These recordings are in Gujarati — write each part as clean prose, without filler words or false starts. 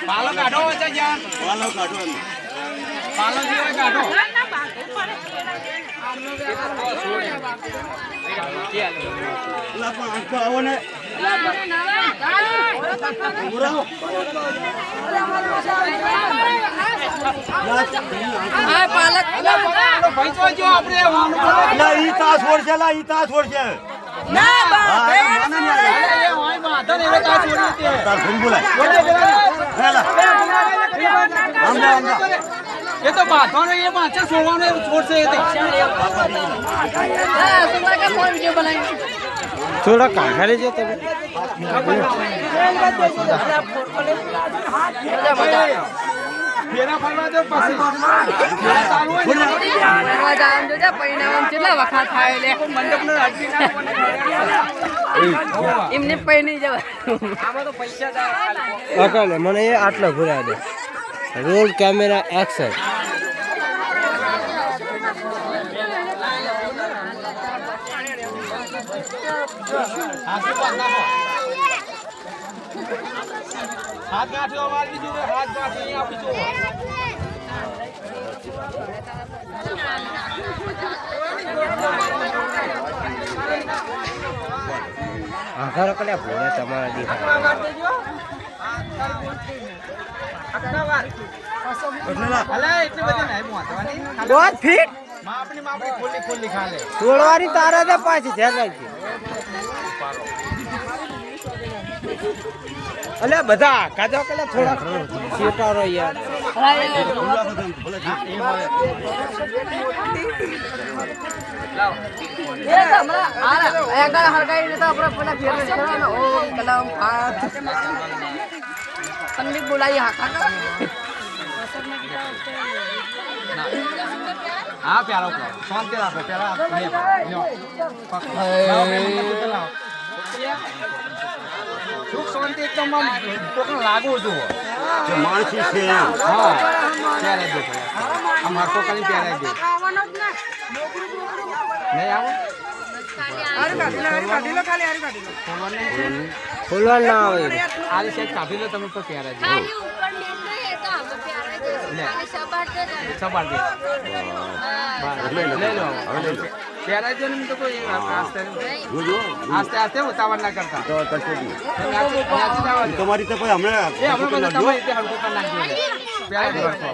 પાલો કાઢો પાલો જીવા કાઢો આવો ને ઈ તાસ છોડશે ઈ તાસ છોડશે ये तो बांधवानो ये माचा सोवानो छोड़ से थोड़ा काढ़ा ले जाते फेरा फरवा दो पासे चालू है જામ જોજા પરિણામ કેટલા વખત થાય લે મંડપનો અડકી ના એમને પૈણી જવા આમાં તો પૈસા જાય અકલ મને એ આટલા ઘુરા દે રોલ કેમેરા એક્શન हाथ गांठो आवाज भी जुड़े हाथ गांठो यहां भी जो આઘાર કલ્યા ભોળા તમારા દી અલે એટલી બધી નહીં મોતવાની દોત ફીટ માપની ખોલી ખોલી ખા લે તોડવાની તારા દે પાછી ધ્યાન રાખજે અલે બધા કાજો કલે થોડા શેટારો યાર એ તમને આગળ હરગાઈ તો આપણે પેલા ફેર કરવાનો ઓ કલમ હાથ પંડિત બોલાઈ હાકા હા પ્યારો શાંતિ રાખો પેલા સુખ શાંતિ એકદમ ટોકન લાગુ જુઓ માણસી છે હા ત્યારે દે આ મારતો કરી ત્યારે દે નહીં આવો ખોલવા ના આવે આલી સાઈડ કાઢી લો તમે તો ત્યારે દે સબાડ દે લઈ લો ત્યારે જો ને તો કોઈ આસ્તે આસ્તે ઉતાવળ ના કરતા તમારી તો ભાઈ હમણાં એ આપણે બધા તમારી રીતે હળકો કરી નાખજો પ્યાર કરતો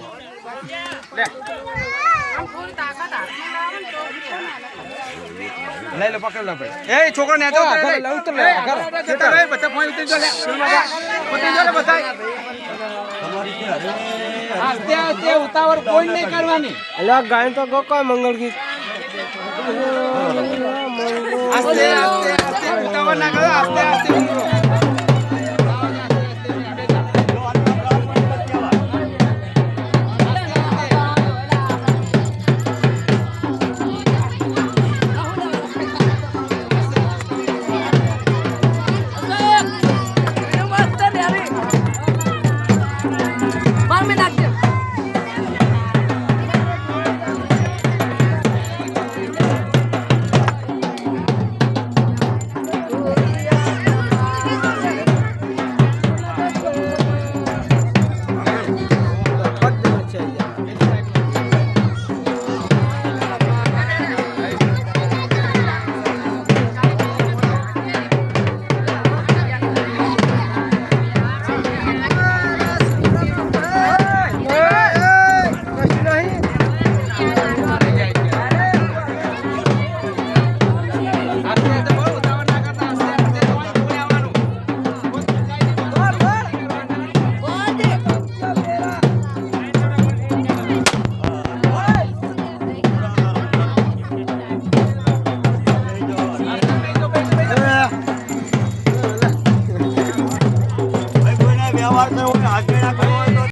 લે લઈ લો પકડ લો ભાઈ એ છોકરો ને તો લે ઉતર લે જતા રે બધા ફોન ઉતરી જો લે ઉતરી જો લે બધા આસ્તે આસ્તે ઉતાવળ કોઈ નહીં કરવાની અલ્યા ગાય તો કોઈ મંગળ ગીત આસ્તે આસ્તે ઉતાવળ ના કરો આસ્તે આસ્તે